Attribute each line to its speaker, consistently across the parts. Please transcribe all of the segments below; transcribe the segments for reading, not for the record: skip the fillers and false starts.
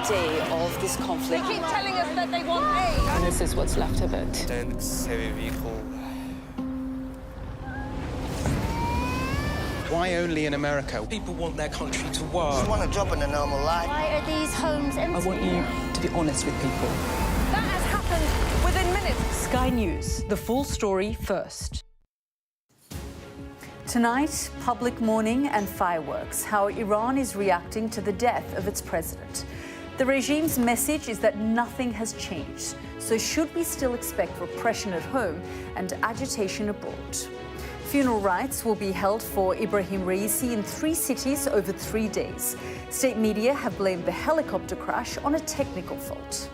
Speaker 1: day of this conflict.
Speaker 2: They keep telling us that they want aid.
Speaker 1: And this is what's left of it.
Speaker 3: Tanks, heavy vehicle.
Speaker 4: Why only in America?
Speaker 3: People want their country to work.
Speaker 5: You want a job in a normal life.
Speaker 6: Why are these homes empty?
Speaker 1: I want you to be honest with people.
Speaker 2: That has happened within minutes.
Speaker 1: Sky News, the full story first. Tonight, public mourning and fireworks, how Iran is reacting to the death of its president. The regime's message is that nothing has changed, so should we still expect repression at home and agitation abroad? Funeral rites will be held for Ibrahim Raisi in 3 cities over 3 days. State media have blamed the helicopter crash on a technical fault.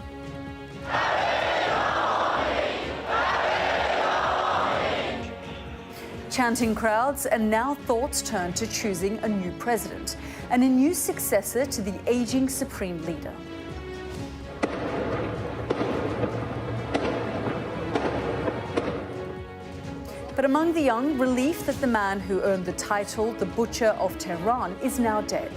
Speaker 1: Chanting crowds, and now thoughts turn to choosing a new president and a new successor to the aging supreme leader. But among the young, relief that the man who earned the title, the Butcher of Tehran, is now dead.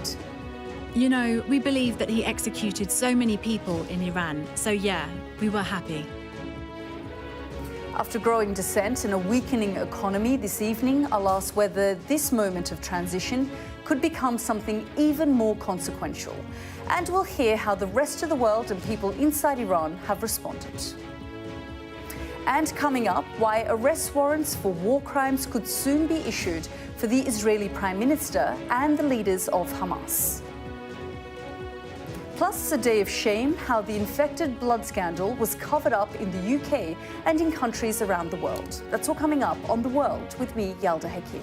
Speaker 7: You know, we believe that he executed so many people in Iran, so yeah, we were happy.
Speaker 1: After growing dissent and a weakening economy this evening, I'll ask whether this moment of transition could become something even more consequential. And we'll hear how the rest of the world and people inside Iran have responded. And coming up, why arrest warrants for war crimes could soon be issued for the Israeli Prime Minister and the leaders of Hamas. Plus, a day of shame, how the infected blood scandal was covered up in the UK and in countries around the world. That's all coming up on The World with me, Yalda Hakim.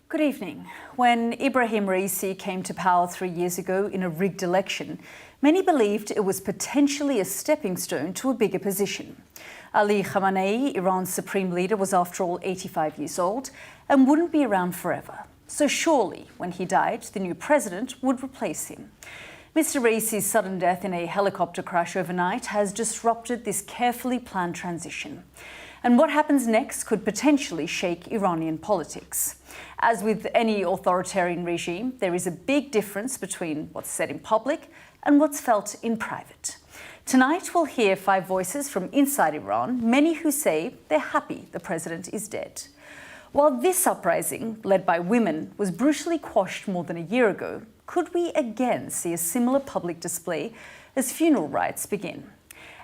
Speaker 1: Good evening. When Ibrahim Raisi came to power 3 years ago in a rigged election, many believed it was potentially a stepping stone to a bigger position. Ali Khamenei, Iran's supreme leader, was after all 85 years old and wouldn't be around forever. So surely, when he died, the new president would replace him. Mr. Raisi's sudden death in a helicopter crash overnight has disrupted this carefully planned transition. And what happens next could potentially shake Iranian politics. As with any authoritarian regime, there is a big difference between what's said in public and what's felt in private. Tonight, we'll hear 5 voices from inside Iran, many who say they're happy the president is dead. While this uprising, led by women, was brutally quashed more than a year ago, could we again see a similar public display as funeral rites begin?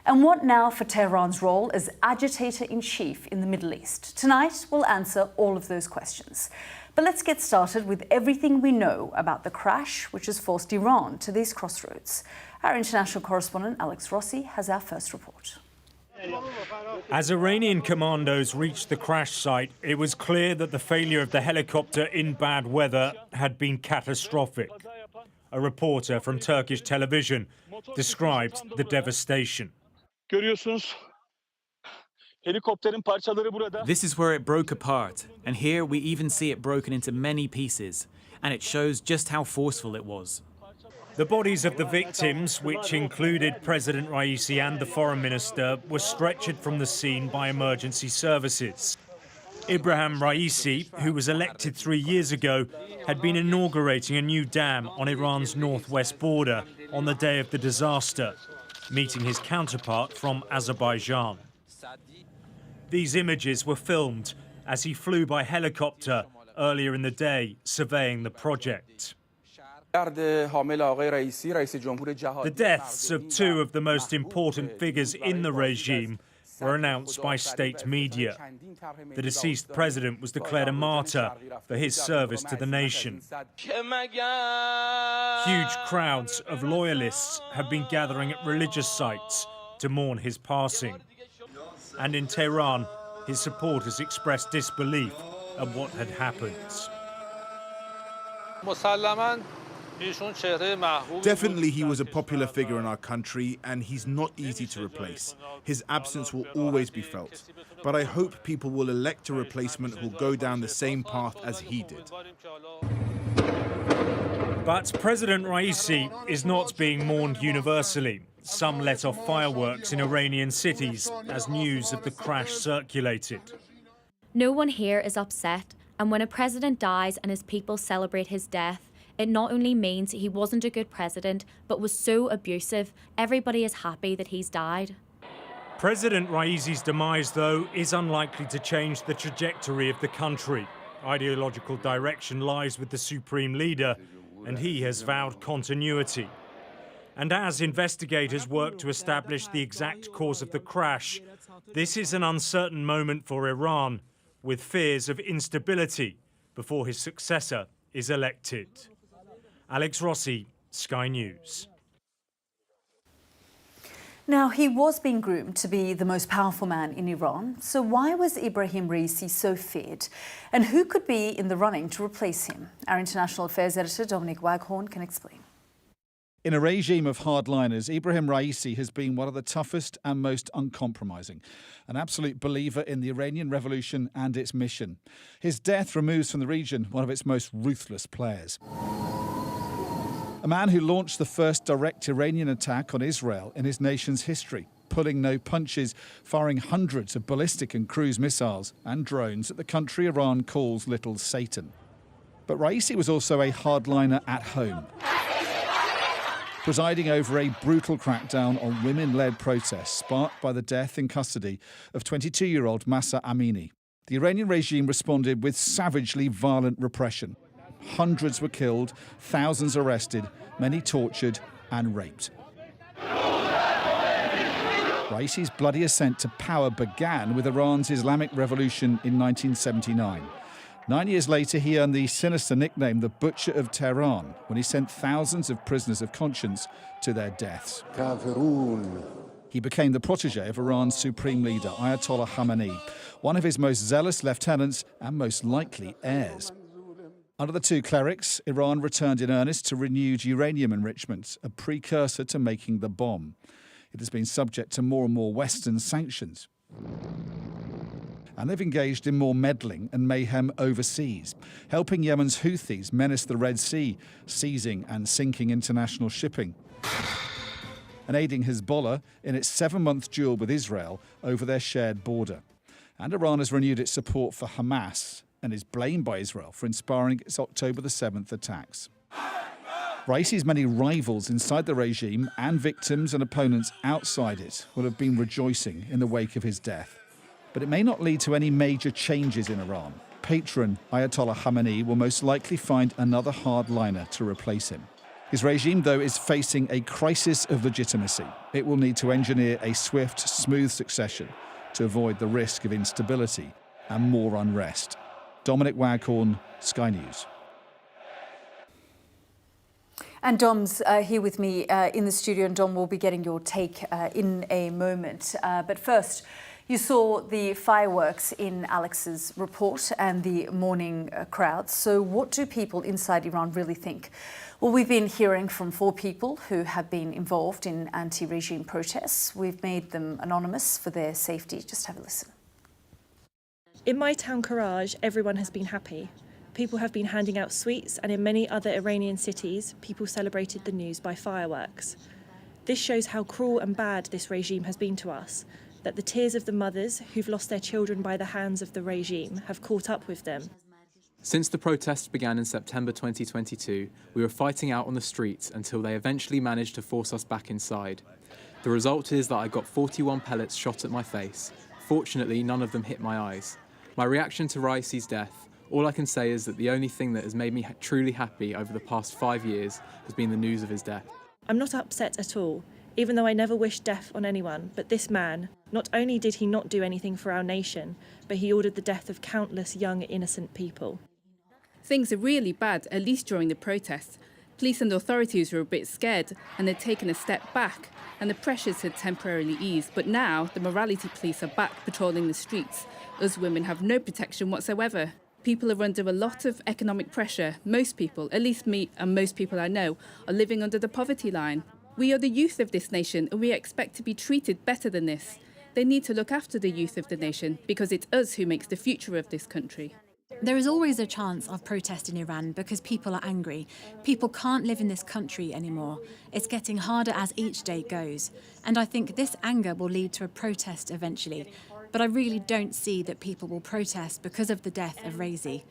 Speaker 1: And what now for Tehran's role as agitator-in-chief in the Middle East? Tonight, we'll answer all of those questions. But let's get started with everything we know about the crash which has forced Iran to these crossroads. Our international correspondent, Alex Rossi, has our first report.
Speaker 8: As Iranian commandos reached the crash site, it was clear that the failure of the helicopter in bad weather had been catastrophic. A reporter from Turkish television described the devastation.
Speaker 9: This is where it broke apart, and here we even see it broken into many pieces, and it shows just how forceful it was.
Speaker 8: The bodies of the victims, which included President Raisi and the foreign minister, were stretchered from the scene by emergency services. Ibrahim Raisi, who was elected 3 years ago, had been inaugurating a new dam on Iran's northwest border on the day of the disaster, meeting his counterpart from Azerbaijan. These images were filmed as he flew by helicopter earlier in the day, surveying the project. The deaths of 2 of the most important figures in the regime were announced by state media. The deceased president was declared a martyr for his service to the nation. Huge crowds of loyalists have been gathering at religious sites to mourn his passing. And in Tehran, his supporters expressed disbelief at what had happened.
Speaker 10: Definitely he was a popular figure in our country, and he's not easy to replace. His absence will always be felt. But I hope people will elect a replacement who'll go down the same path as he did.
Speaker 8: But President Raisi is not being mourned universally. Some let off fireworks in Iranian cities as news of the crash circulated.
Speaker 4: No one here is upset, and when a president dies and his people celebrate his death, it not only means he wasn't a good president, but was so abusive, everybody is happy that he's died.
Speaker 8: President Raisi's demise, though, is unlikely to change the trajectory of the country. Ideological direction lies with the supreme leader, and he has vowed continuity. And as investigators work to establish the exact cause of the crash, this is an uncertain moment for Iran, with fears of instability before his successor is elected. Alex Rossi, Sky News.
Speaker 1: Now, he was being groomed to be the most powerful man in Iran. So why was Ibrahim Raisi so feared? And who could be in the running to replace him? Our international affairs editor, Dominic Waghorn, can explain.
Speaker 5: In a regime of hardliners, Ibrahim Raisi has been one of the toughest and most uncompromising, an absolute believer in the Iranian revolution and its mission. His death removes from the region one of its most ruthless players. A man who launched the first direct Iranian attack on Israel in his nation's history, pulling no punches, firing hundreds of ballistic and cruise missiles and drones at the country Iran calls Little Satan. But Raisi was also a hardliner at home, presiding over a brutal crackdown on women-led protests sparked by the death in custody of 22-year-old Mahsa Amini. The Iranian regime responded with savagely violent repression. Hundreds were killed, thousands arrested, many tortured and raped. Raisi's bloody ascent to power began with Iran's Islamic Revolution in 1979. 9 years later, he earned the sinister nickname the Butcher of Tehran when he sent thousands of prisoners of conscience to their deaths. He became the protege of Iran's supreme leader, Ayatollah Khamenei, one of his most zealous lieutenants and most likely heirs. Under the two clerics, Iran returned in earnest to renewed uranium enrichment, a precursor to making the bomb. It has been subject to more and more Western sanctions. And they've engaged in more meddling and mayhem overseas, helping Yemen's Houthis menace the Red Sea, seizing and sinking international shipping, and aiding Hezbollah in its 7-month duel with Israel over their shared border. And Iran has renewed its support for Hamas and is blamed by Israel for inspiring its October the 7th attacks. Raisi's many rivals inside the regime and victims and opponents outside it will have been rejoicing in the wake of his death. But it may not lead to any major changes in Iran. Patron Ayatollah Khamenei will most likely find another hardliner to replace him. His regime, though, is facing a crisis of legitimacy. It will need to engineer a swift, smooth succession to avoid the risk of instability and more unrest. Dominic Waghorn, Sky News.
Speaker 1: And Dom's here with me in the studio, and Dom will be getting your take in a moment. But first, you saw the fireworks in Alex's report and the morning crowds. So what do people inside Iran really think? Well, we've been hearing from 4 people who have been involved in anti-regime protests. We've made them anonymous for their safety. Just have a listen.
Speaker 6: In my town, Karaj, everyone has been happy. People have been handing out sweets, and in many other Iranian cities, people celebrated the news by fireworks. This shows how cruel and bad this regime has been to us, that the tears of the mothers who've lost their children by the hands of the regime have caught up with them.
Speaker 11: Since the protests began in September 2022, we were fighting out on the streets until they eventually managed to force us back inside. The result is that I got 41 pellets shot at my face. Fortunately, none of them hit my eyes. My reaction to Raisi's death, all I can say is that the only thing that has made me truly happy over the past 5 years has been the news of his death.
Speaker 6: I'm not upset at all, even though I never wished death on anyone, but this man, not only did he not do anything for our nation, but he ordered the death of countless young, innocent people.
Speaker 12: Things are really bad, at least during the protests. Police and authorities were a bit scared and they'd taken a step back, and the pressures had temporarily eased. But now the morality police are back patrolling the streets. Us women have no protection whatsoever. People are under a lot of economic pressure. Most people, at least me and most people I know, are living under the poverty line. We are the youth of this nation and we expect to be treated better than this. They need to look after the youth of the nation because it's us who makes the future of this country.
Speaker 7: There is always a chance of protest in Iran because people are angry. People can't live in this country anymore. It's getting harder as each day goes. And I think this anger will lead to a protest eventually. but I really don't see that people will protest because of the death of Raisi.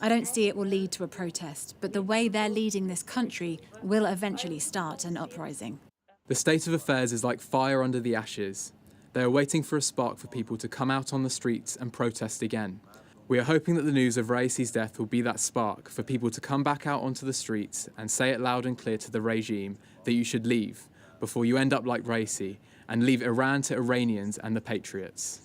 Speaker 7: I don't see it will lead to a protest, but the way they're leading this country will eventually start an uprising.
Speaker 11: The state of affairs is like fire under the ashes. They are waiting for a spark for people to come out on the streets and protest again. We are hoping that the news of Raisi's death will be that spark for people to come back out onto the streets and say it loud and clear to the regime that you should leave before you end up like Raisi and leave Iran to Iranians and the patriots.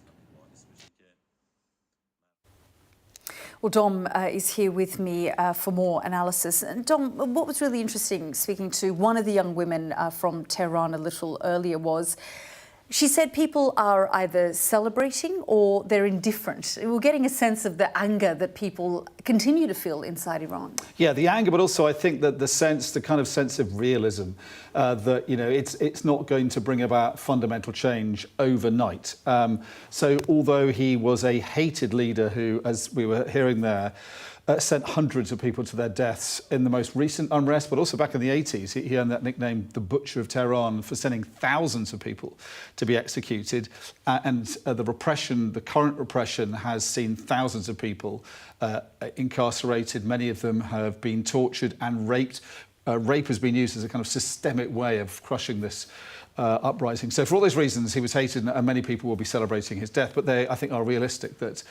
Speaker 1: Well, Dom is here with me for more analysis. And Dom, what was really interesting, speaking to one of the young women from Tehran a little earlier, was she said people are either celebrating or they're indifferent. We're getting a sense of the anger that people continue to feel inside Iran.
Speaker 5: Yeah, the anger, but also I think that the kind of sense of realism that, you know, it's not going to bring about fundamental change overnight. So although he was a hated leader who, as we were hearing there, sent hundreds of people to their deaths in the most recent unrest, but also back in the 80s. He earned that nickname, the Butcher of Tehran, for sending thousands of people to be executed. And the repression, the current repression, has seen thousands of people incarcerated. Many of them have been tortured and raped. Rape has been used as a kind of systemic way of crushing this uprising. So for all those reasons, he was hated, and many people will be celebrating his death. But they, I think, are realistic that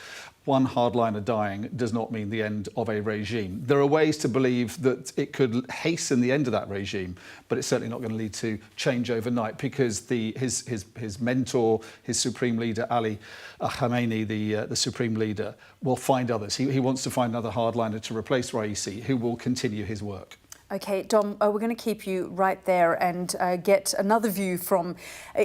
Speaker 5: one hardliner dying does not mean the end of a regime. There are ways to believe that it could hasten the end of that regime, but it's certainly not going to lead to change overnight, because his mentor, his supreme leader, Ali Khamenei, the supreme leader, will find others. He wants to find another hardliner to replace Raisi, who will continue his work.
Speaker 1: OK, Dom, we're going to keep you right there and get another view from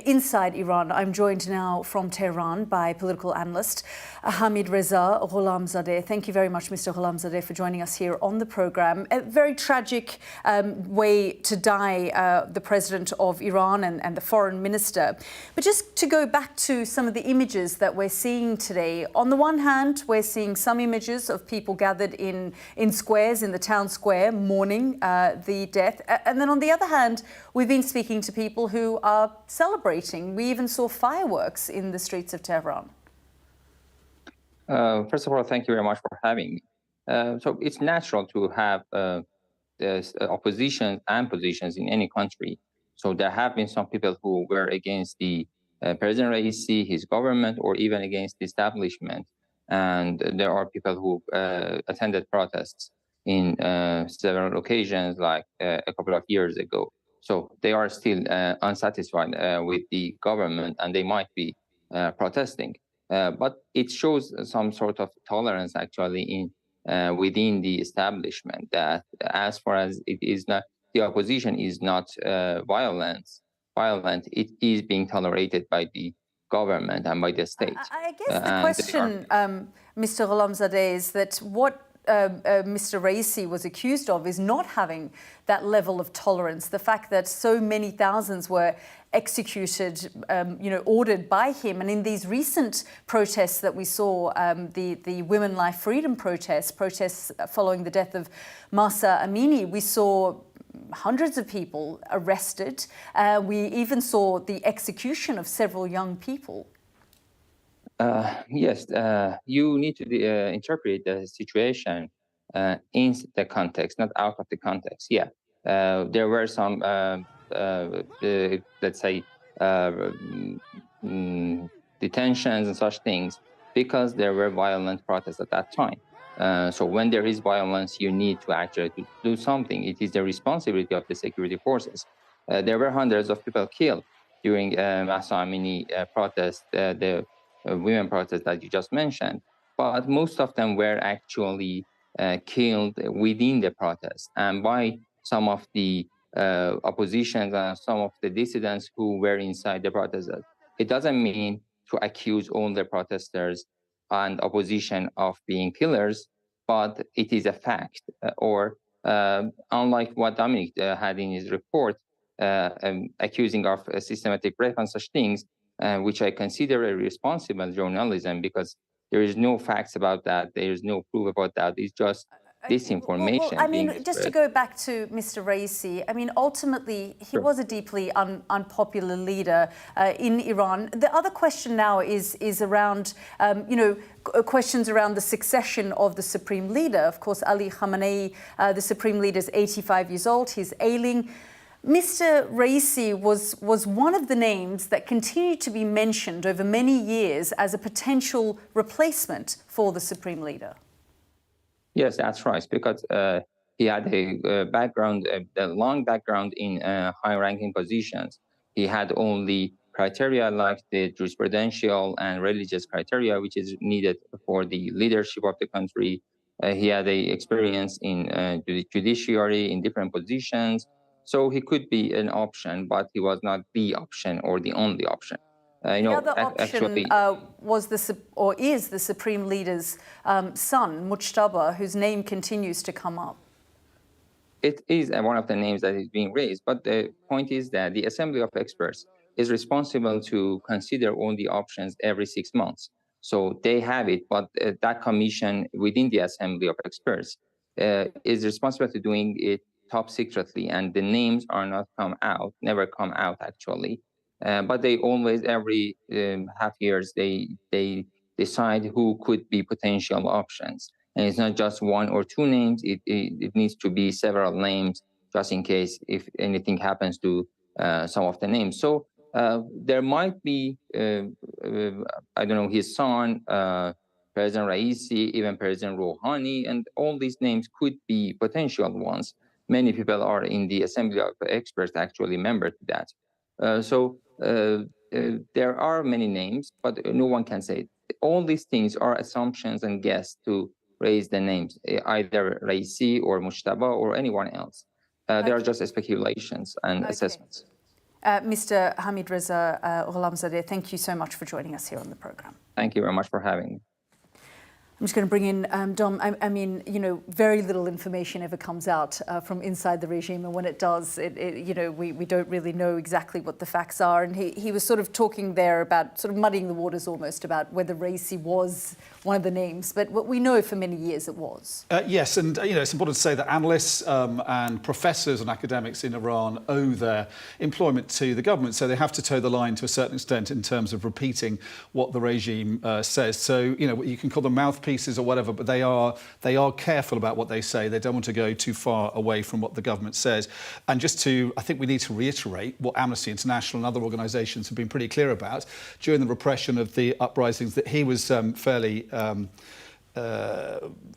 Speaker 1: inside Iran. I'm joined now from Tehran by political analyst Hamid Reza Gholamzadeh. Thank you very much, Mr. Gholamzadeh, for joining us here on the programme. A very tragic way to die, the president of Iran and the foreign minister. But just to go back to some of the images that we're seeing today, on the one hand, we're seeing some images of people gathered in squares, in the town square, mourning the death. And then on the other hand, we've been speaking to people who are celebrating. We even saw fireworks in the streets of Tehran.
Speaker 13: First of all, thank you very much for having me. So it's natural to have opposition and positions in any country. So there have been some people who were against the President Raisi, his government, or even against the establishment. And there are people who attended protests in several occasions, like a couple of years ago. So they are still unsatisfied with the government, and they might be protesting. But it shows some sort of tolerance, actually, in within the establishment, that as far as it is not, the opposition is not violent, it is being tolerated by the government and by the state.
Speaker 1: I guess the question, Mr. Gholamzadeh, is that what Mr. Raisi was accused of is not having that level of tolerance. The fact that so many thousands were executed, ordered by him. And in these recent protests that we saw, the Women Life Freedom protests following the death of Mahsa Amini, we saw hundreds of people arrested. We even saw the execution of several young people.
Speaker 13: Yes, you need to interpret the situation in the context, not out of the context. Yeah, there were some, let's say, detentions and such things because there were violent protests at that time. So when there is violence, you need to actually do something. It is the responsibility of the security forces. There were hundreds of people killed during Mahsa Amini protests, the women protests that you just mentioned, but most of them were actually killed within the protest and by some of the opposition and some of the dissidents who were inside the protest. It doesn't mean to accuse all the protesters and opposition of being killers, but it is a fact. Or unlike what Dominic had in his report, accusing of systematic rape and such things, which I consider irresponsible journalism, because there is no facts about that. There is no proof about that. It's just disinformation
Speaker 1: Well, I
Speaker 13: being
Speaker 1: mean, just to
Speaker 13: spread.
Speaker 1: go back to Mr. Raisi, I mean, ultimately, he was a deeply unpopular leader in Iran. The other question now is around, questions around the succession of the supreme leader. Of course, Ali Khamenei, the supreme leader, is 85 years old. He's ailing. Mr. Raisi was one of the names that continued to be mentioned over many years as a potential replacement for the supreme leader.
Speaker 13: Yes, that's right, because he had a background, a long background in high-ranking positions. He had all the criteria like the jurisprudential and religious criteria, which is needed for the leadership of the country. He had a experience in the judiciary in different positions, so he could be an option, but he was not the option or the only option.
Speaker 1: The other option is the Supreme Leader's son, Mujtaba, whose name continues to come up.
Speaker 13: It is one of the names that is being raised, but the point is that the Assembly of Experts is responsible to consider all the options every 6 months. So they have it, but that commission within the Assembly of Experts is responsible to doing it top secretly, and the names are not never come out actually. But they always, every half years, they decide who could be potential options. And it's not just one or two names, it needs to be several names, just in case if anything happens to some of the names. So there might be, I don't know, his son, President Raisi, even President Rouhani, and all these names could be potential ones. Many people are in the Assembly of Experts actually member to that. There are many names, but no one can say it. All these things are assumptions and guess to raise the names, either Raisi or Mujtaba or anyone else. They are just speculations and assessments.
Speaker 1: Mr. Hamid Reza Ghulamzadeh, thank you so much for joining us here on the program.
Speaker 13: Thank you very much for having me.
Speaker 1: I'm just going to bring in Dom. I mean, very little information ever comes out from inside the regime, and when it does, we don't really know exactly what the facts are. And he was sort of talking there about sort of muddying the waters almost about whether Raisi was one of the names, but what we know for many years it was.
Speaker 5: Yes, and it's important to say that analysts and professors and academics in Iran owe their employment to the government, so they have to toe the line to a certain extent in terms of repeating what the regime says. So you can call them mouthpieces or whatever, but they are careful about what they say. They don't want to go too far away from what the government says. And I think we need to reiterate what Amnesty International and other organisations have been pretty clear about during the repression of the uprisings, that he was fairly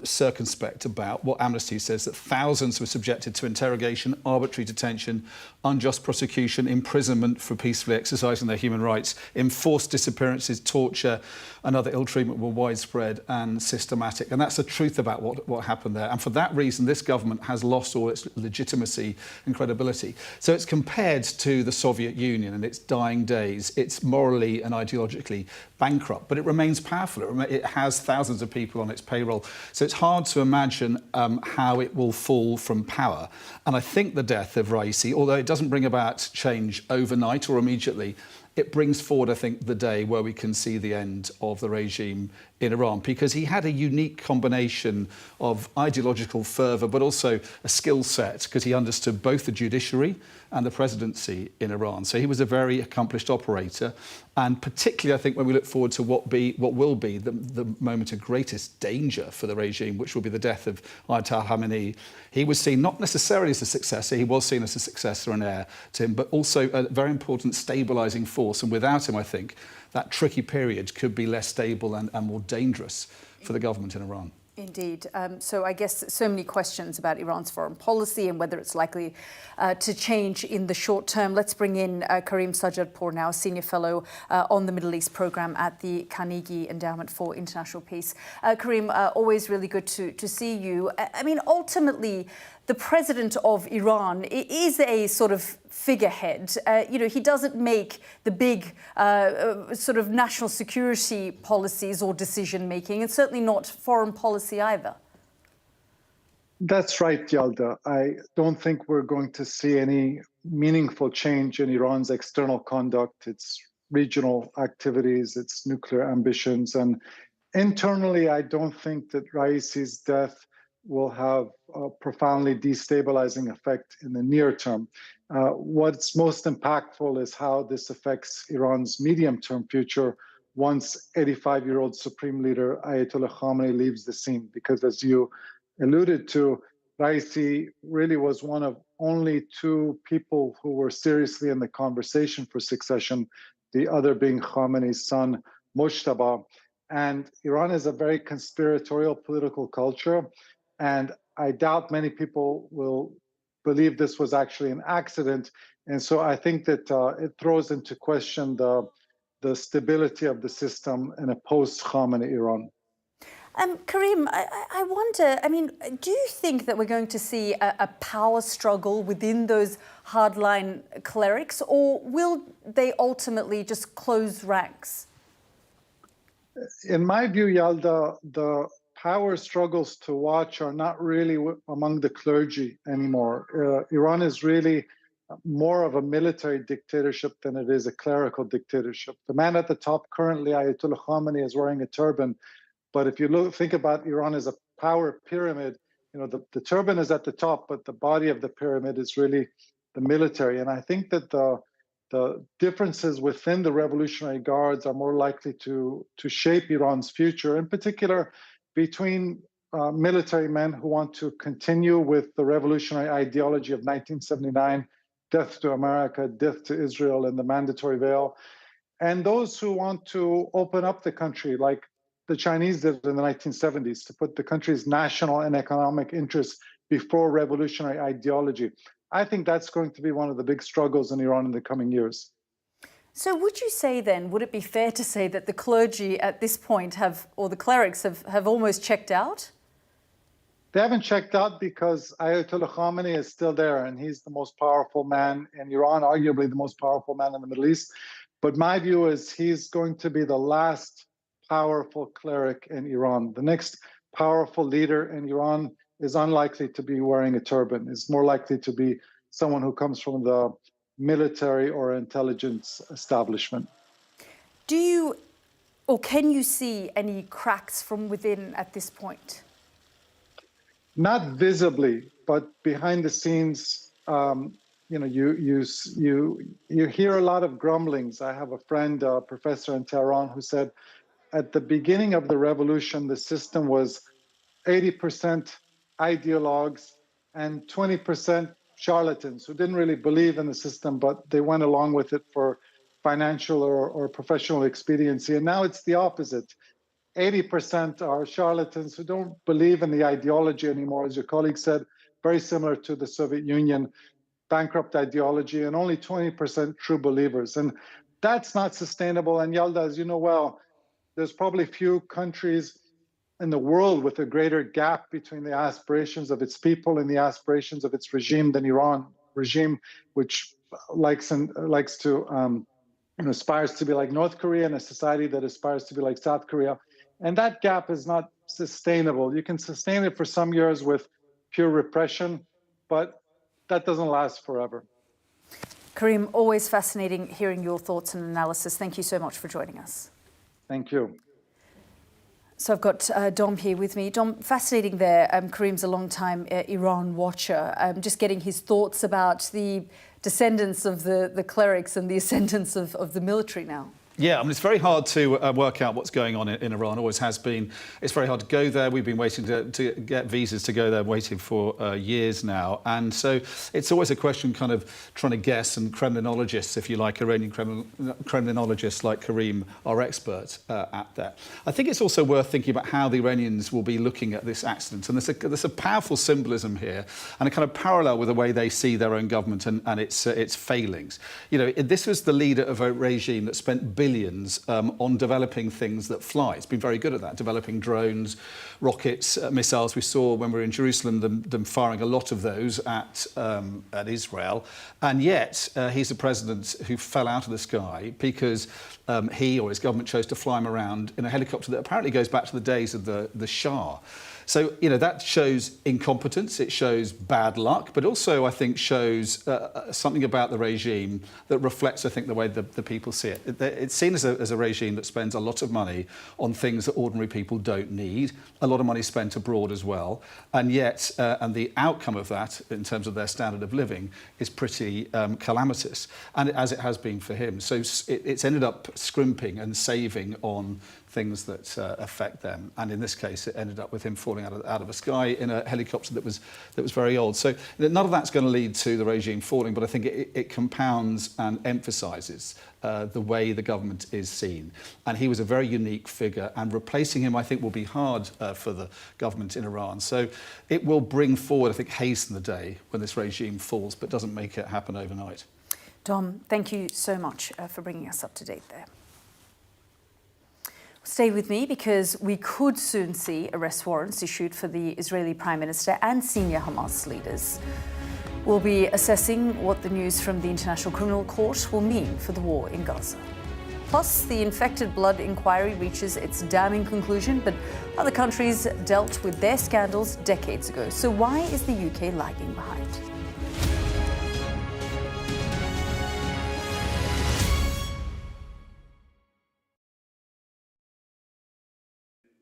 Speaker 5: circumspect about what Amnesty says, that thousands were subjected to interrogation, arbitrary detention, unjust prosecution, imprisonment for peacefully exercising their human rights, enforced disappearances, torture and other ill treatment were widespread and systematic. And that's the truth about what happened there. And for that reason, this government has lost all its legitimacy and credibility. So it's compared to the Soviet Union in its dying days. It's morally and ideologically bankrupt, but it remains powerful. It has thousands of people on its payroll. So it's hard to imagine how it will fall from power. And I think the death of Raisi, although it doesn't bring about change overnight or immediately, it brings forward, I think, the day where we can see the end of the regime in Iran, because he had a unique combination of ideological fervour, but also a skill set, because he understood both the judiciary and the presidency in Iran. So he was a very accomplished operator. And particularly, I think, when we look forward to what will be the moment of greatest danger for the regime, which will be the death of Ayatollah Khamenei, he was seen not necessarily as a successor, he was seen as a successor and heir to him, but also a very important stabilising force. And without him, I think, that tricky period could be less stable and more dangerous for the government in Iran.
Speaker 1: Indeed. So I guess so many questions about Iran's foreign policy and whether it's likely to change in the short term. Let's bring in Karim Sajjadpour now, Senior Fellow on the Middle East Programme at the Carnegie Endowment for International Peace. Karim, always really good to see you. I mean, ultimately, the president of Iran is a sort of figurehead. He doesn't make the big sort of national security policies or decision making, and certainly not foreign policy either.
Speaker 14: That's right, Yalda. I don't think we're going to see any meaningful change in Iran's external conduct, its regional activities, its nuclear ambitions. And internally, I don't think that Raisi's death will have a profoundly destabilizing effect in the near term. What's most impactful is how this affects Iran's medium-term future once 85-year-old Supreme Leader Ayatollah Khamenei leaves the scene. Because as you alluded to, Raisi really was one of only two people who were seriously in the conversation for succession, the other being Khamenei's son, Mojtaba. And Iran is a very conspiratorial political culture. And I doubt many people will believe this was actually an accident. And so I think that it throws into question the stability of the system in a post-Khamenei Iran.
Speaker 1: Karim, I wonder, I mean, do you think that we're going to see a power struggle within those hardline clerics, or will they ultimately just close ranks?
Speaker 14: In my view, Yalda, the power struggles to watch are not really among the clergy anymore. Iran is really more of a military dictatorship than it is a clerical dictatorship. The man at the top currently, Ayatollah Khamenei, is wearing a turban. But if you think about Iran as a power pyramid, you know, the turban is at the top, but the body of the pyramid is really the military. And I think that the differences within the Revolutionary Guards are more likely to shape Iran's future, in particular between military men who want to continue with the revolutionary ideology of 1979, death to America, death to Israel, and the mandatory veil, and those who want to open up the country, like the Chinese did in the 1970s, to put the country's national and economic interests before revolutionary ideology. I think that's going to be one of the big struggles in Iran in the coming years.
Speaker 1: So would you say then, would it be fair to say that the clergy at this point or the clerics have almost checked out?
Speaker 14: They haven't checked out because Ayatollah Khamenei is still there, and he's the most powerful man in Iran, arguably the most powerful man in the Middle East. But my view is he's going to be the last powerful cleric in Iran. The next powerful leader in Iran is unlikely to be wearing a turban. It's more likely to be someone who comes from the military or intelligence establishment.
Speaker 1: Do you, or can you see any cracks from within at this point?
Speaker 14: Not visibly, but behind the scenes, you know, you hear a lot of grumblings. I have a friend, a professor in Tehran, who said at the beginning of the revolution, the system was 80% ideologues and 20% charlatans who didn't really believe in the system, but they went along with it for financial or professional expediency. And now it's the opposite. 80% are charlatans who don't believe in the ideology anymore, as your colleague said, very similar to the Soviet Union, bankrupt ideology, and only 20% true believers. And that's not sustainable. And Yalda, as you know well, there's probably few countries in the world with a greater gap between the aspirations of its people and the aspirations of its regime than Iran regime, which likes to aspires to be like North Korea, and a society that aspires to be like South Korea. And that gap is not sustainable. You can sustain it for some years with pure repression, but that doesn't last forever.
Speaker 1: Karim, always fascinating hearing your thoughts and analysis. Thank you so much for joining us.
Speaker 14: Thank you.
Speaker 1: So I've got Dom here with me. Dom, fascinating there. Karim's a long-time Iran watcher. Just getting his thoughts about the descendants of the clerics and the ascendants of the military now.
Speaker 5: Yeah, I mean, it's very hard to work out what's going on in Iran, always has been. It's very hard to go there. We've been waiting to get visas to go there, waiting for years now. And so it's always a question kind of trying to guess, and Kremlinologists, if you like, Iranian Kremlinologists like Karim are experts at that. I think it's also worth thinking about how the Iranians will be looking at this accident. And there's a powerful symbolism here and a kind of parallel with the way they see their own government and its failings. You know, this was the leader of a regime that spent billions on developing things that fly. It's been very good at that, developing drones, rockets, missiles. We saw when we were in Jerusalem them firing a lot of those at Israel. And yet he's a president who fell out of the sky because he or his government chose to fly him around in a helicopter that apparently goes back to the days of the Shah. So, that shows incompetence, it shows bad luck, but also, I think, shows something about the regime that reflects, I think, the way the people see it. It's seen as a regime that spends a lot of money on things that ordinary people don't need, a lot of money spent abroad as well, and yet, and the outcome of that, in terms of their standard of living, is pretty calamitous, and as it has been for him. So it's ended up scrimping and saving on things that affect them, and in this case, it ended up with him falling out of a sky in a helicopter that was very old. So none of that's going to lead to the regime falling, but I think it compounds and emphasises the way the government is seen. And he was a very unique figure, and replacing him, I think, will be hard for the government in Iran. So it will bring forward, I think, hasten the day when this regime falls, but doesn't make it happen overnight.
Speaker 1: Dom, thank you so much for bringing us up to date there. Stay with me, because we could soon see arrest warrants issued for the Israeli Prime Minister and senior Hamas leaders. We'll be assessing what the news from the International Criminal Court will mean for the war in Gaza. Plus, the infected blood inquiry reaches its damning conclusion, but other countries dealt with their scandals decades ago. So why is the UK lagging behind?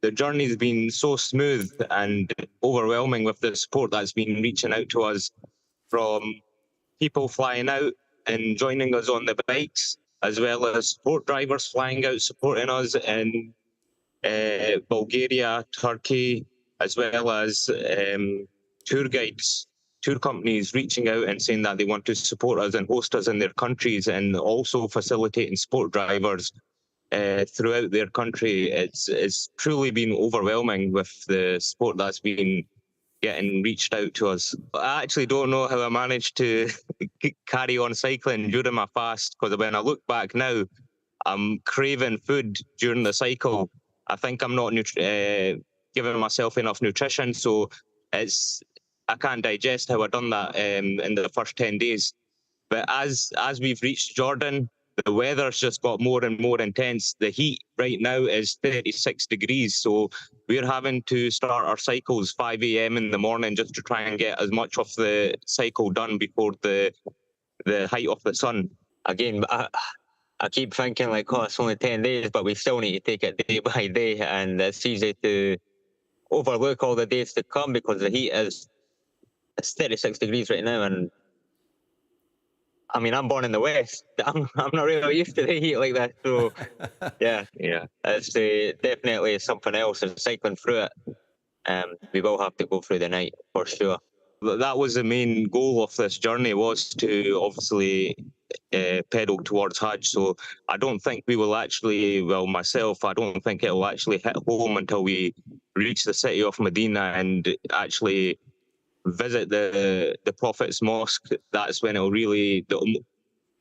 Speaker 15: The journey's been so smooth and overwhelming with the support that's been reaching out to us, from people flying out and joining us on the bikes, as well as support drivers flying out supporting us in Bulgaria, Turkey, as well as tour guides, tour companies reaching out and saying that they want to support us and host us in their countries, and also facilitating support drivers throughout their country. It's truly been overwhelming with the support that's been getting reached out to us. I actually don't know how I managed to carry on cycling during my fast, because when I look back now, I'm craving food during the cycle. I think I'm not giving myself enough nutrition, so I can't digest how I done that in the first 10 days. But as we've reached Jordan, the weather's just got more and more intense. The heat right now is 36 degrees, so we're having to start our cycles 5 a.m. in the morning just to try and get as much of the cycle done before the height of the sun.
Speaker 16: Again, I keep thinking, like, oh, it's only 10 days, but we still need to take it day by day, and it's easy to overlook all the days to come because the heat it's 36 degrees right now, and I mean, I'm born in the West. I'm not really used to the heat like that. So, yeah, it's definitely something else. And cycling through it, we will have to go through the night for sure.
Speaker 15: That was the main goal of this journey, was to obviously pedal towards Hajj. So I don't think we will actually, myself, I don't think it will actually hit home until we reach the city of Medina and actually visit the Prophet's Mosque. That's when it'll really,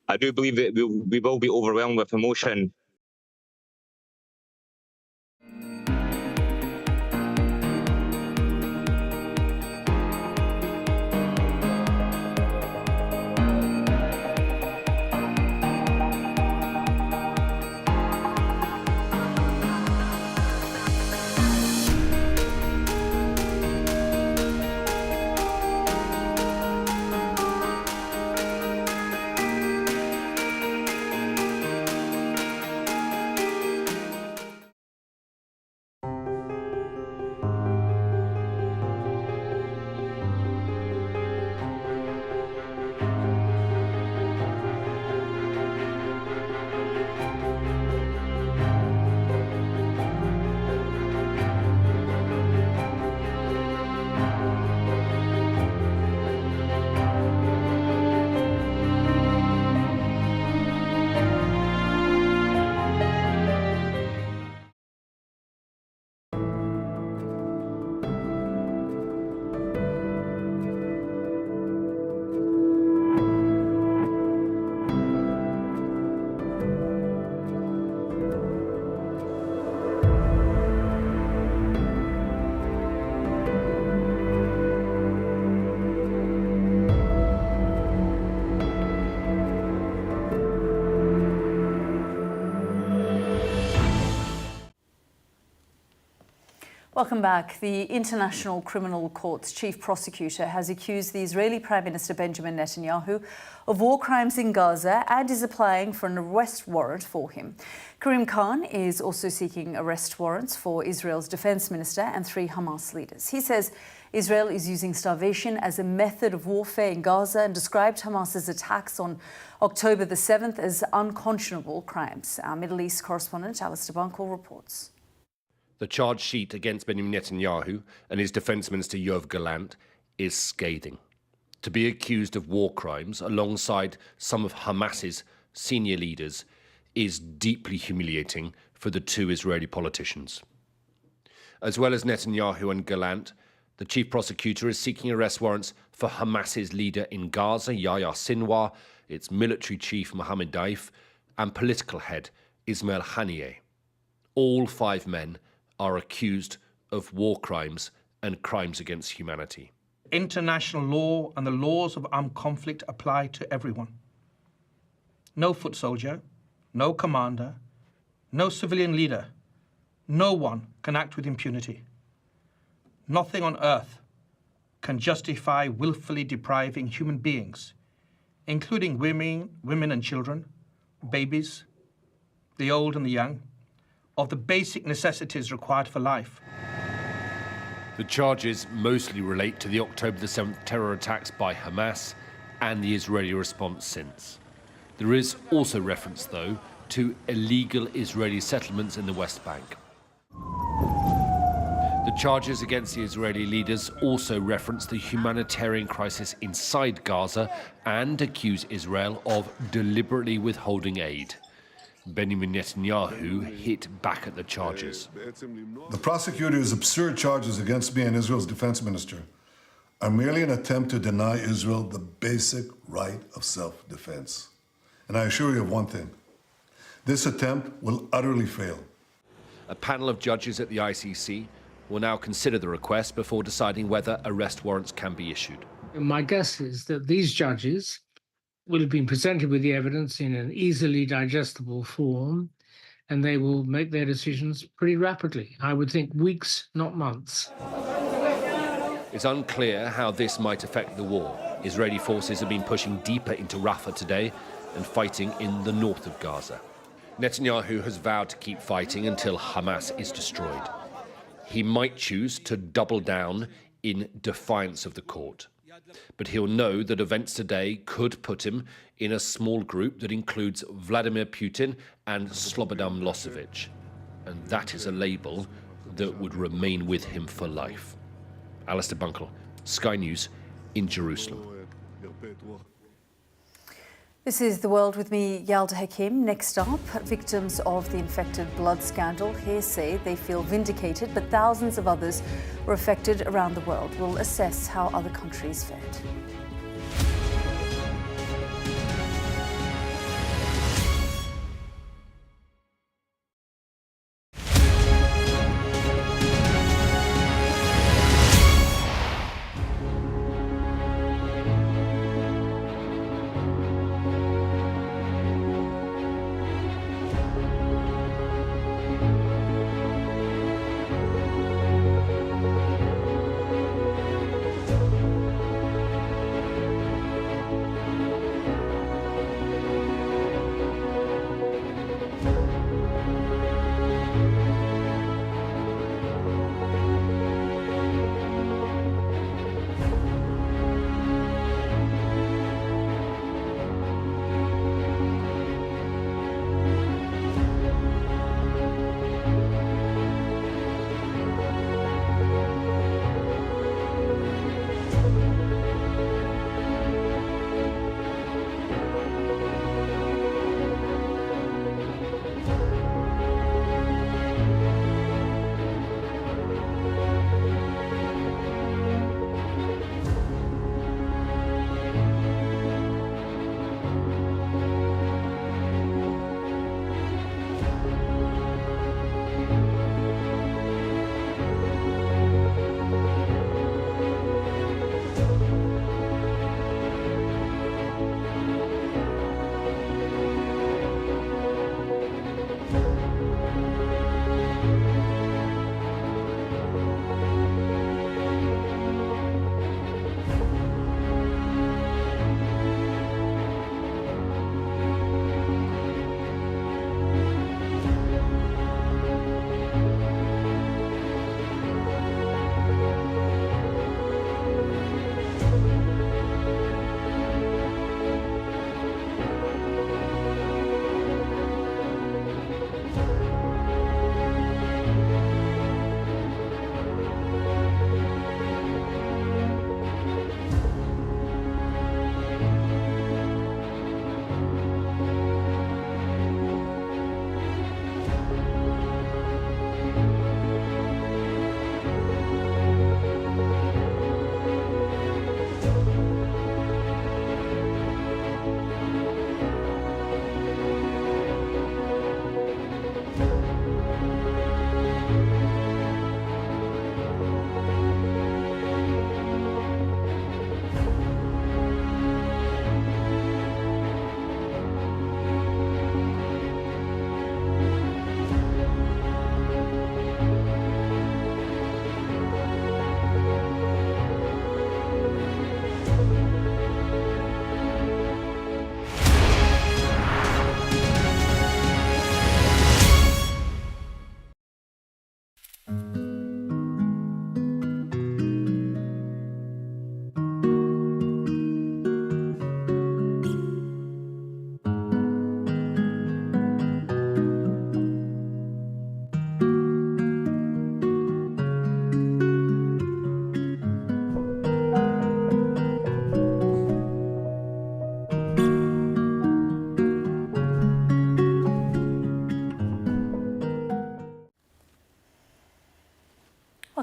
Speaker 15: I do believe that we will be overwhelmed with emotion.
Speaker 1: Welcome back. The International Criminal Court's chief prosecutor has accused the Israeli Prime Minister Benjamin Netanyahu of war crimes in Gaza and is applying for an arrest warrant for him. Karim Khan is also seeking arrest warrants for Israel's defense minister and 3 Hamas leaders. He says Israel is using starvation as a method of warfare in Gaza and described Hamas's attacks on October the 7th as unconscionable crimes. Our Middle East correspondent Yalda Hakim reports.
Speaker 17: The charge sheet against Benjamin Netanyahu and his defence minister Yoav Gallant is scathing. To be accused of war crimes alongside some of Hamas's senior leaders is deeply humiliating for the 2 Israeli politicians. As well as Netanyahu and Gallant, the chief prosecutor is seeking arrest warrants for Hamas's leader in Gaza, Yahya Sinwar, its military chief Mohammed Daif, and political head Ismail Haniyeh. All 5 men are accused of war crimes and crimes against humanity.
Speaker 18: International law and the laws of armed conflict apply to everyone. No foot soldier, no commander, no civilian leader, no one can act with impunity. Nothing on earth can justify willfully depriving human beings, including women and children, babies, the old and the young, of the basic necessities required for life.
Speaker 17: The charges mostly relate to the October the 7th terror attacks by Hamas and the Israeli response since. There is also reference, though, to illegal Israeli settlements in the West Bank. The charges against the Israeli leaders also reference the humanitarian crisis inside Gaza and accuse Israel of deliberately withholding aid. Benjamin Netanyahu hit back at the charges.
Speaker 19: The prosecutor's absurd charges against me and Israel's defense minister are merely an attempt to deny Israel the basic right of self-defense. And I assure you of one thing, this attempt will utterly fail.
Speaker 17: A panel of judges at the ICC will now consider the request before deciding whether arrest warrants can be issued.
Speaker 20: My guess is that these judges will have been presented with the evidence in an easily digestible form, and they will make their decisions pretty rapidly. I would think weeks, not months.
Speaker 17: It's unclear how this might affect the war. Israeli forces have been pushing deeper into Rafah today and fighting in the north of Gaza. Netanyahu has vowed to keep fighting until Hamas is destroyed. He might choose to double down in defiance of the court. But he'll know that events today could put him in a small group that includes Vladimir Putin and Slobodan Milosevic. And that is a label that would remain with him for life. Alistair Bunkle, Sky News in Jerusalem.
Speaker 1: This is The World with me, Yalda Hakim. Next up, victims of the infected blood scandal here say they feel vindicated, but thousands of others were affected around the world. We'll assess how other countries fared.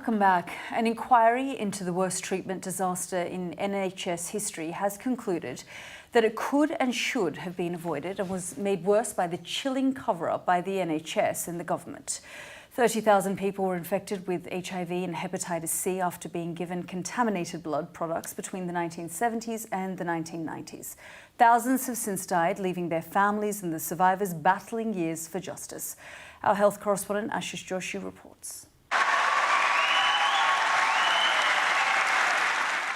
Speaker 1: Welcome back. An inquiry into the worst treatment disaster in NHS history has concluded that it could and should have been avoided and was made worse by the chilling cover-up by the NHS and the government. 30,000 people were infected with HIV and hepatitis C after being given contaminated blood products between the 1970s and the 1990s. Thousands have since died, leaving their families and the survivors battling years for justice. Our health correspondent Ashish Joshi reports.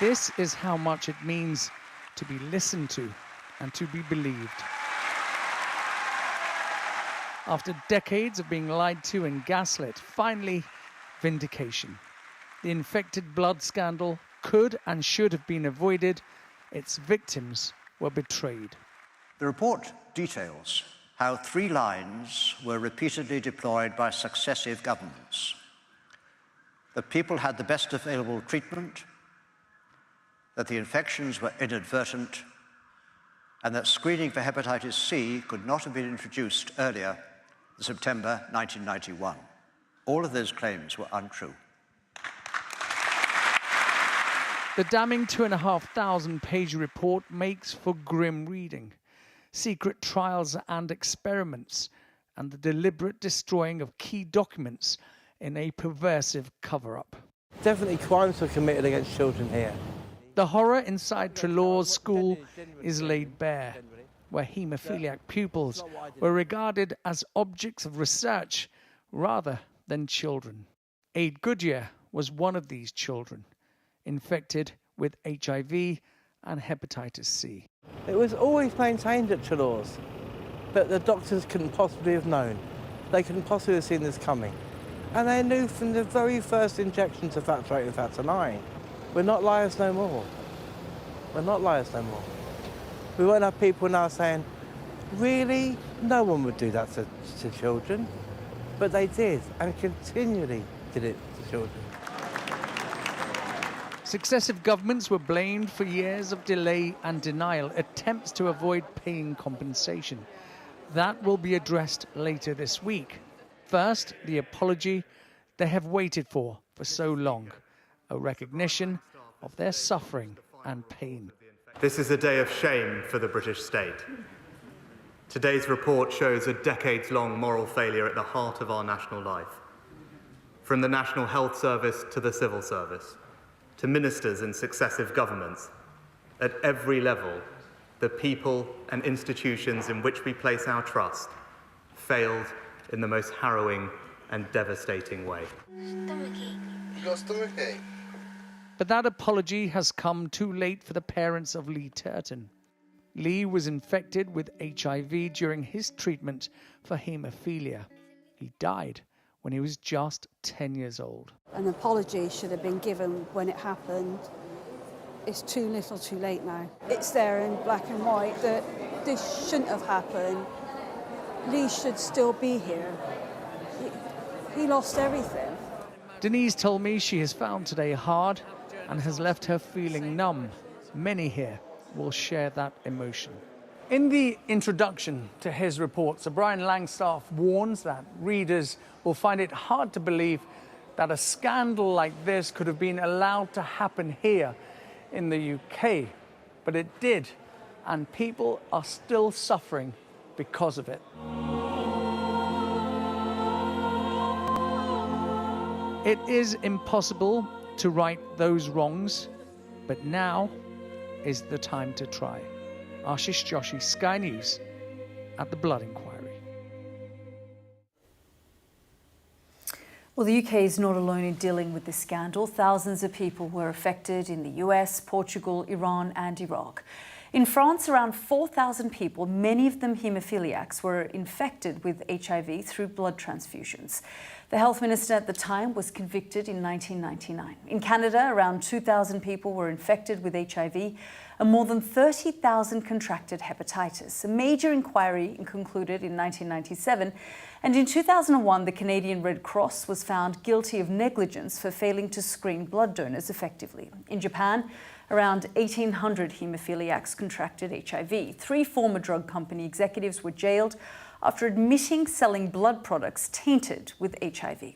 Speaker 21: This is how much it means to be listened to and to be believed. After decades of being lied to and gaslit, finally, vindication. The infected blood scandal could and should have been avoided. Its victims were betrayed.
Speaker 22: The report details how 3 lines were repeatedly deployed by successive governments. That people had the best available treatment, that the infections were inadvertent, and that screening for hepatitis C could not have been introduced earlier than September 1991. All of those claims were untrue.
Speaker 21: The damning 2,500-page report makes for grim reading. Secret trials and experiments, and the deliberate destroying of key documents in a perversive cover-up.
Speaker 23: Definitely crimes were committed against children here.
Speaker 21: The horror inside Treloar's school is laid bare, where haemophiliac pupils were regarded as objects of research rather than children. Aid Goodyear was one of these children, infected with HIV and hepatitis C.
Speaker 23: It was always maintained at Treloar's, but the doctors couldn't possibly have known. They couldn't possibly have seen this coming. And they knew from the very first injections of factor VIII and factor IX. We're not liars no more. We're not liars no more. We won't have people now saying, really? No one would do that to children. But they did, and continually did it to children.
Speaker 21: Successive governments were blamed for years of delay and denial, attempts to avoid paying compensation. That will be addressed later this week. First, the apology they have waited for so long. A recognition of their suffering and pain.
Speaker 24: This is a day of shame for the British state. Today's report shows a decades-long moral failure at the heart of our national life. From the National Health Service to the civil service, to ministers in successive governments, at every level, the people and institutions in which we place our trust failed in the most harrowing and devastating way.
Speaker 21: But that apology has come too late for the parents of Lee Turton. Lee was infected with HIV during his treatment for haemophilia. He died when he was just 10 years old.
Speaker 25: An apology should have been given when it happened. It's too little too late now. It's there in black and white that this shouldn't have happened. Lee should still be here. He lost everything.
Speaker 21: Denise told me she has found today hard and has left her feeling numb. Many here will share that emotion. In the introduction to his report, Sir Brian Langstaff warns that readers will find it hard to believe that a scandal like this could have been allowed to happen here in the UK. But it did, and people are still suffering because of it. It is impossible to right those wrongs, but now is the time to try. Ashish Joshi, Sky News, at the Blood Inquiry.
Speaker 1: Well, the UK is not alone in dealing with this scandal. Thousands of people were affected in the US, Portugal, Iran and Iraq. In France, around 4,000 people, many of them haemophiliacs, were infected with HIV through blood transfusions. The health minister at the time was convicted in 1999. In Canada, around 2,000 people were infected with HIV and more than 30,000 contracted hepatitis. A major inquiry concluded in 1997, and in 2001, the Canadian Red Cross was found guilty of negligence for failing to screen blood donors effectively. In Japan, around 1,800 haemophiliacs contracted HIV. 3 former drug company executives were jailed after admitting selling blood products tainted with HIV.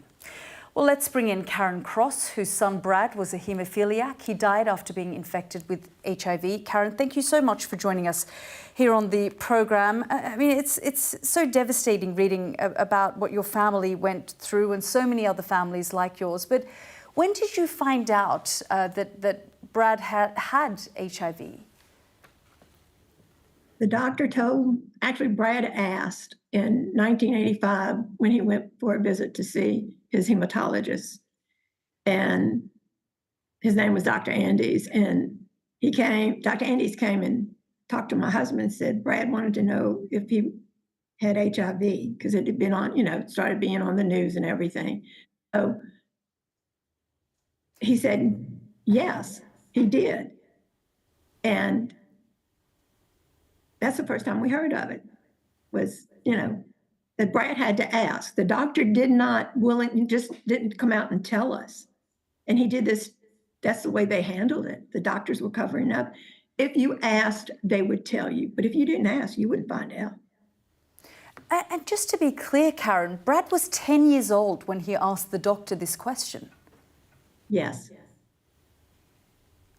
Speaker 1: Well, Well, let's bring in Karen Cross, whose son Brad was a haemophiliac. He died after being infected with HIV. Karen, thank you so much for joining us here on the programme. I mean, it's so devastating reading about what your family went through and so many other families like yours. But when did you find out that Brad had HIV?
Speaker 2: The doctor actually Brad asked in 1985 when he went for a visit to see his hematologist. And his name was Dr. Andes. And Dr. Andes came and talked to my husband and said Brad wanted to know if he had HIV because it had been on, started being on the news and everything. So he said, yes, he did. And that's the first time we heard of it, was, that Brad had to ask. The doctor just didn't come out and tell us. And he did this, that's the way they handled it. The doctors were covering up. If you asked, they would tell you. But if you didn't ask, you wouldn't find out.
Speaker 1: And just to be clear, Karen, Brad was 10 years old when he asked the doctor this question.
Speaker 2: Yes.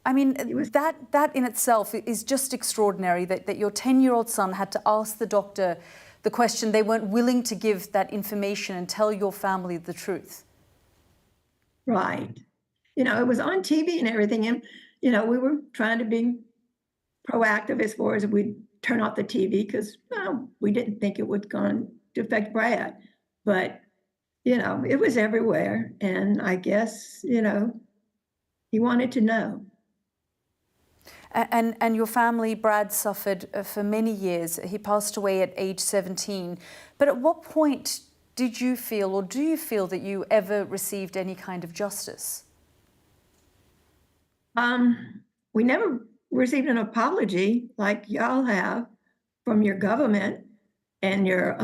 Speaker 1: I mean, that in itself is just extraordinary, that your 10-year-old son had to ask the doctor the question. They weren't willing to give that information and tell your family the truth.
Speaker 2: Right. It was on TV and everything. And, we were trying to be proactive as far as we'd turn off the TV because we didn't think it was going to affect Brad. But, it was everywhere. And I guess, he wanted to know.
Speaker 1: And your family, Brad, suffered for many years. He passed away at age 17. But at what point did you feel, or do you feel, that you ever received any kind of justice?
Speaker 2: We never received an apology like y'all have from your government and your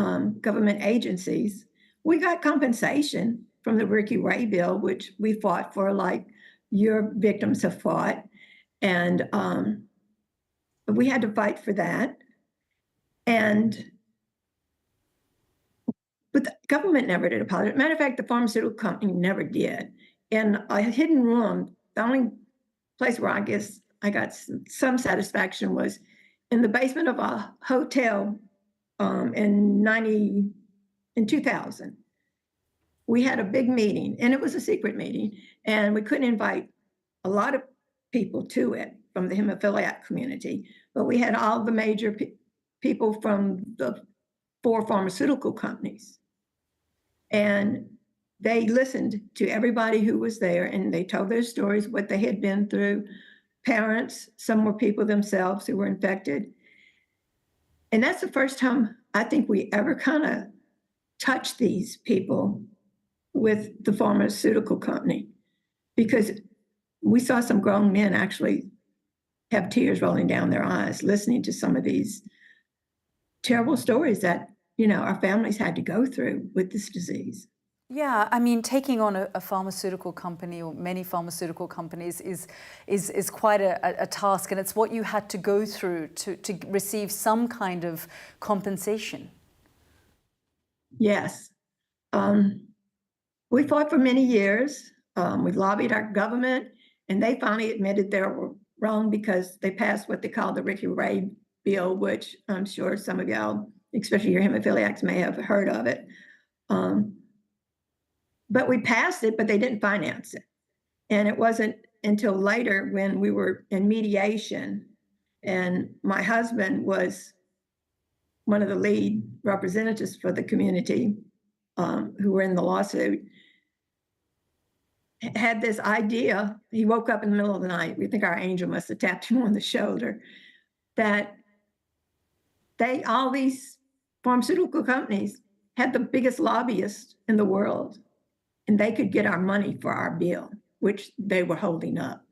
Speaker 2: government agencies. We got compensation from the Ricky Ray bill, which we fought for, like your victims have fought. And we had to fight for that. But the government never did apologize. Matter of fact, the pharmaceutical company never did. In a hidden room, the only place where I guess I got some satisfaction was in the basement of a hotel in 2000. We had a big meeting, and it was a secret meeting, and we couldn't invite a lot of people to it from the hemophiliac community, but we had all the major people from the 4 pharmaceutical companies. And they listened to everybody who was there, and they told their stories, what they had been through. Parents, some were people themselves who were infected. And that's the first time I think we ever kind of touched these people with the pharmaceutical company, because we saw some grown men actually have tears rolling down their eyes listening to some of these terrible stories that, our families had to go through with this disease.
Speaker 1: Yeah, I mean, taking on a pharmaceutical company, or many pharmaceutical companies, is quite a task, and it's what you had to go through to receive some kind of compensation.
Speaker 2: Yes. We fought for many years. We lobbied our government, and they finally admitted they were wrong because they passed what they call the Ricky Ray bill, which I'm sure some of y'all, especially your hemophiliacs, may have heard of it. But we passed it, but they didn't finance it. And it wasn't until later when we were in mediation, and my husband was one of the lead representatives for the community who were in the lawsuit, had this idea. He woke up in the middle of the night. We think our angel must have tapped him on the shoulder, that all these pharmaceutical companies had the biggest lobbyists in the world, and they could get our money for our bill, which they were holding up.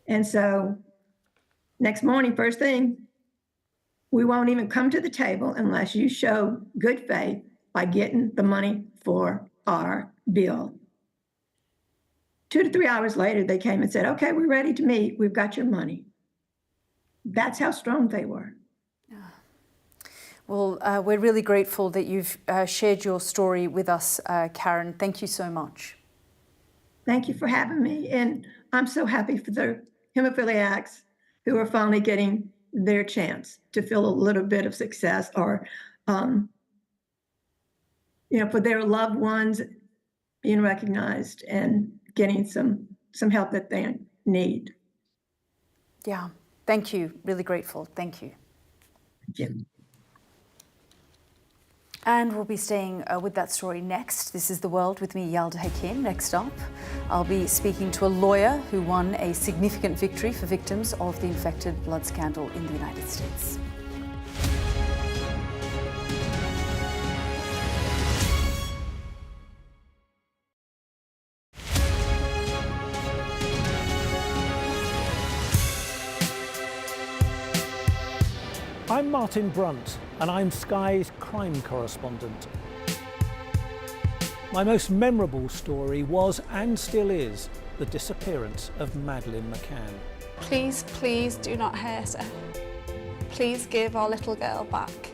Speaker 2: And so next morning, first thing, we won't even come to the table unless you show good faith by getting the money for our bill. 2 to 3 hours later, they came and said, okay, we're ready to meet. We've got your money. That's how strong they were.
Speaker 1: Well, we're really grateful that you've shared your story with us, Karen. Thank you so much.
Speaker 2: Thank you for having me. And I'm so happy for the hemophiliacs who are finally getting their chance to feel a little bit of success, or, for their loved ones being recognized and getting some help that they need.
Speaker 1: Yeah, thank you. Really grateful. Thank you.
Speaker 2: Thank you.
Speaker 1: And we'll be staying with that story next. This is The World with me, Yalda Hakim. Next up, I'll be speaking to a lawyer who won a significant victory for victims of the infected blood scandal in the United States.
Speaker 3: I'm Martin Brunt, and I'm Sky's crime correspondent. My most memorable story was, and still is, the disappearance of Madeleine McCann.
Speaker 4: Please, please do not hurt her. Please give our little girl back.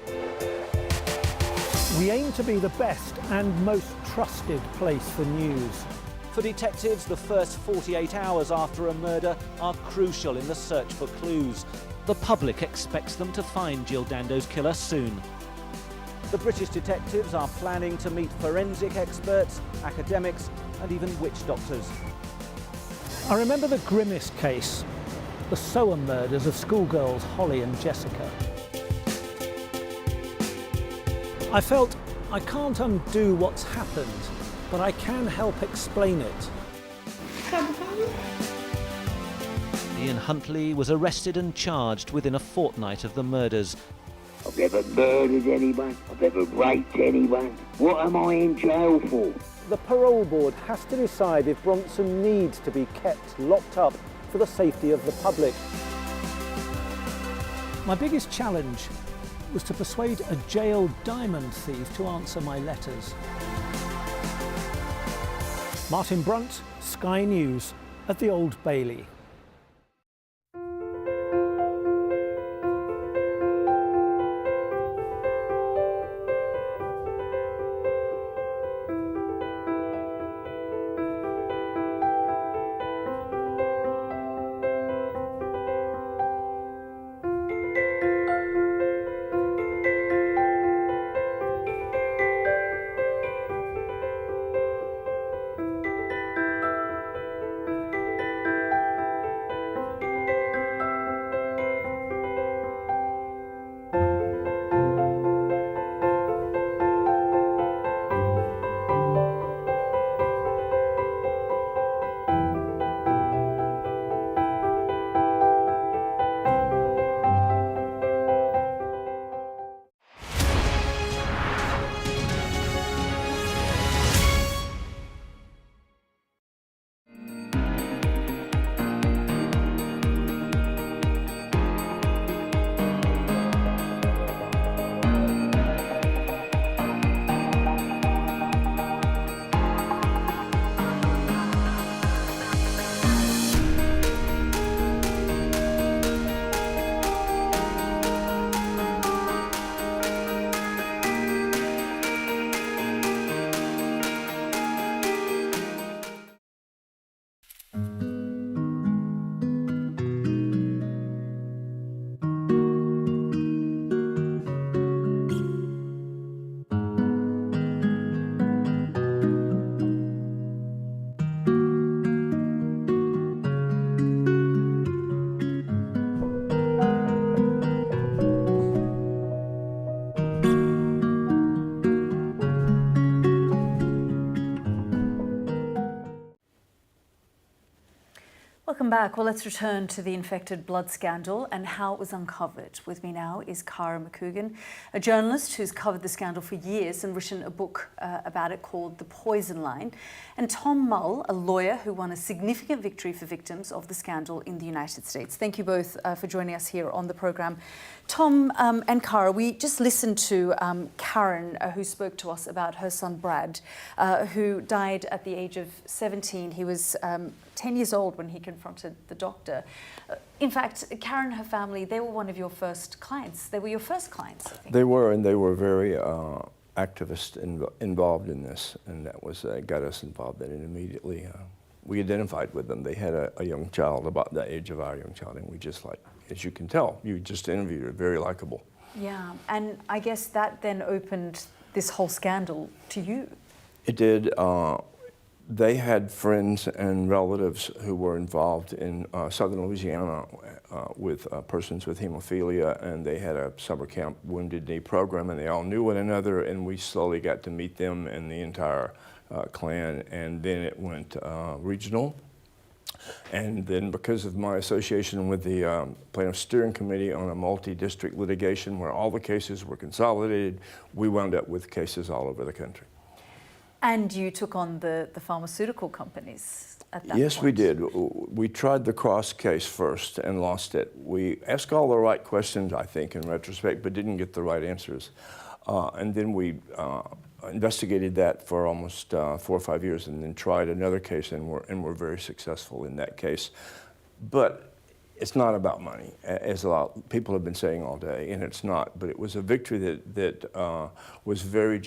Speaker 3: We aim to be the best and most trusted place for news.
Speaker 8: For detectives, the first 48 hours after a murder are crucial in the search for clues. The public expects them to find Jill Dando's killer soon. The British detectives are planning to meet forensic experts, academics, and even witch doctors.
Speaker 3: I remember the grimmest case, the Soham murders of schoolgirls Holly and Jessica. I felt I can't undo what's happened, but I can help explain it.
Speaker 8: Ian Huntley was arrested and charged within a fortnight of the murders.
Speaker 9: I've never murdered anyone, I've never raped anyone. What am I in jail for?
Speaker 3: The parole board has to decide if Bronson needs to be kept locked up for the safety of the public. My biggest challenge was to persuade a jailed diamond thief to answer my letters. Martin Brunt, Sky News, at the Old Bailey.
Speaker 1: Welcome back. Well, let's return to the infected blood scandal and how it was uncovered. With me now is Cara McCougan, a journalist who's covered the scandal for years and written a book about it called The Poison Line, and Tom Mull, a lawyer who won a significant victory for victims of the scandal in the United States. Thank you both for joining us here on the programme. Tom and Cara, we just listened to Karen, who spoke to us about her son Brad, who died at the age of 17. He was 10 years old when he confronted the doctor. In fact, Karen and her family, they were one of your first clients. They were your first clients, I think.
Speaker 6: They were, and they were very activist involved in this, and that was got us involved in it immediately. We identified with them. They had a young child about the age of our young child, and we just, like, as you can tell, you just interviewed her, very likable.
Speaker 1: Yeah, and I guess that then opened this whole scandal to you.
Speaker 6: It did. They had friends and relatives who were involved in southern Louisiana with persons with hemophilia, and they had a summer camp Wounded Knee program, and they all knew one another, and we slowly got to meet them and the entire clan, and then it went regional. And then because of my association with the Plaintiff Steering Committee on a multi-district litigation where all the cases were consolidated, we wound up with cases all over the country.
Speaker 1: And you took on the pharmaceutical companies at that point.
Speaker 6: Yes, we did. We tried the Cross case first and lost it. We asked all the right questions, I think, in retrospect, but didn't get the right answers. And then we investigated that for almost 4 or 5 years, and then tried another case, and were very successful in that case. But it's not about money, as a lot of people have been saying all day, and it's not. But it was a victory that was very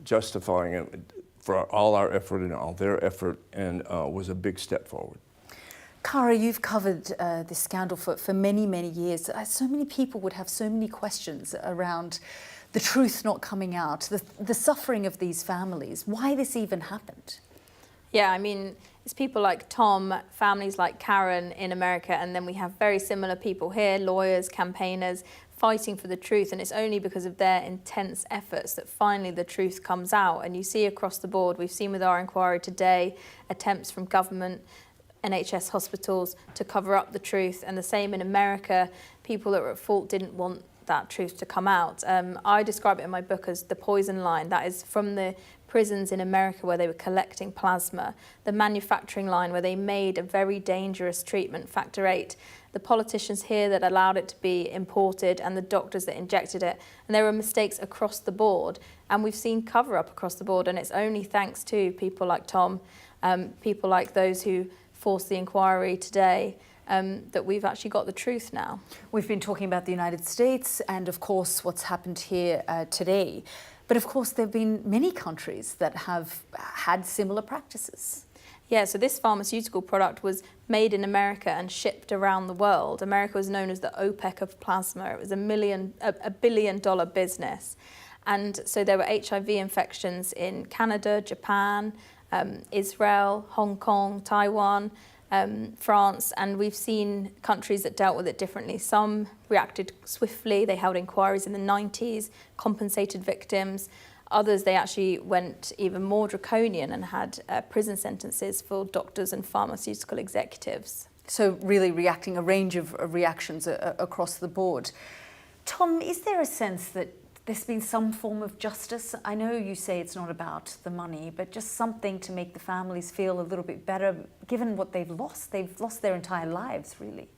Speaker 6: justifying for all our effort and all their effort, and was a big step forward.
Speaker 1: Cara, you've covered this scandal for many, many years. So many people would have so many questions around the truth not coming out, the suffering of these families, why this even happened.
Speaker 7: Yeah, I mean, it's people like Tom, families like Karen in America, and then we have very similar people here, lawyers, campaigners, fighting for the truth, and it's only because of their intense efforts that finally the truth comes out. And you see across the board, we've seen with our inquiry today, attempts from government, NHS hospitals to cover up the truth, and the same in America. People that were at fault didn't want that truth to come out. I describe it in my book as the poison line. That is from the prisons in America where they were collecting plasma, the manufacturing line where they made a very dangerous treatment, factor 8, the politicians here that allowed it to be imported, and the doctors that injected it. And there were mistakes across the board, and we've seen cover-up across the board, and it's only thanks to people like Tom, people like those who forced the inquiry today, that we've actually got the truth now.
Speaker 1: We've been talking about the United States and, of course, what's happened here today. But, of course, there have been many countries that have had similar practices.
Speaker 7: Yeah, so this pharmaceutical product was made in America and shipped around the world. America was known as the OPEC of plasma. It was a billion-dollar business. And so there were HIV infections in Canada, Japan, Israel, Hong Kong, Taiwan, France, and we've seen countries that dealt with it differently. Some reacted swiftly, they held inquiries in the 90s, compensated victims. Others, they actually went even more draconian and had prison sentences for doctors and pharmaceutical executives.
Speaker 1: So really reacting a range of reactions across the board. Tom, is there a sense that there's been some form of justice? I know you say it's not about the money, but just something to make the families feel a little bit better, given what they've lost. They've lost their entire lives, really.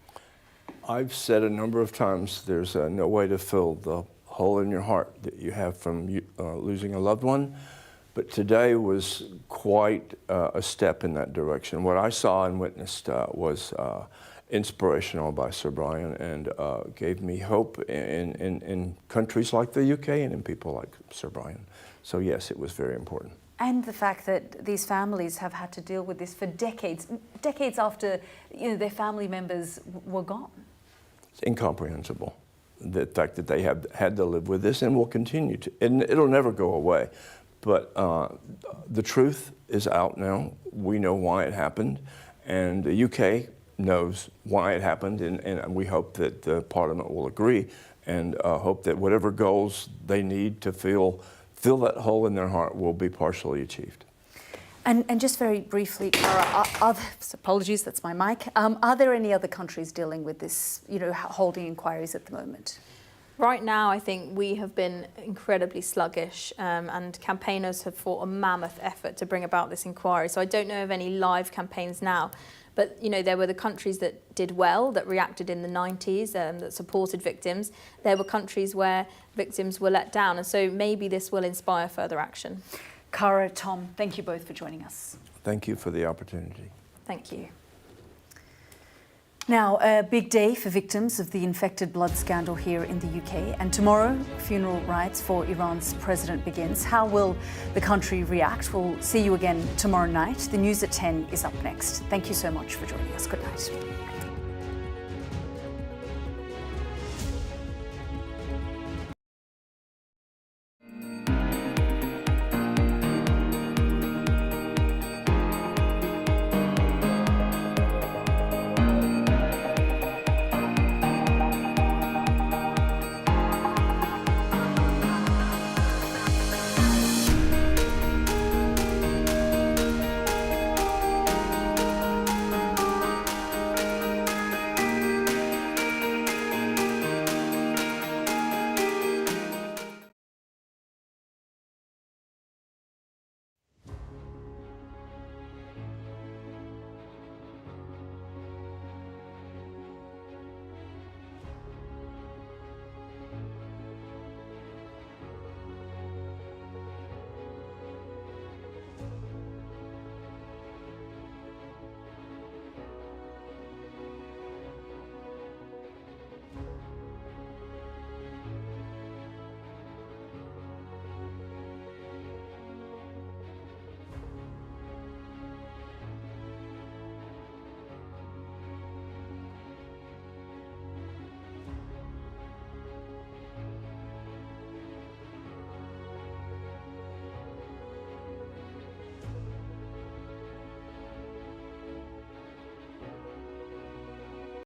Speaker 6: I've said a number of times there's no way to fill the hole in your heart that you have from losing a loved one, but today was quite a step in that direction. What I saw and witnessed was inspirational by Sir Brian, and gave me hope in countries like the UK and in people like Sir Brian. So yes, it was very important.
Speaker 1: And the fact that these families have had to deal with this for decades after their family members were gone.
Speaker 6: It's incomprehensible, the fact that they have had to live with this and will continue to, and it'll never go away. But the truth is out now. We know why it happened, and the UK knows why it happened, and we hope that the Parliament will agree, and hope that whatever goals they need to fill that hole in their heart will be partially achieved.
Speaker 1: And just very briefly, Cara, apologies, that's my mic. Are there any other countries dealing with this, holding inquiries at the moment?
Speaker 7: Right now, I think we have been incredibly sluggish, and campaigners have fought a mammoth effort to bring about this inquiry. So I don't know of any live campaigns now. But, there were the countries that did well, that reacted in the 90s, that supported victims. There were countries where victims were let down. And so maybe this will inspire further action.
Speaker 1: Cara, Tom, thank you both for joining us.
Speaker 6: Thank you for the opportunity.
Speaker 1: Thank you. Now, a big day for victims of the infected blood scandal here in the UK. And tomorrow, funeral rites for Iran's president begins. How will the country react? We'll see you again tomorrow night. The news at 10 is up next. Thank you so much for joining us. Good night.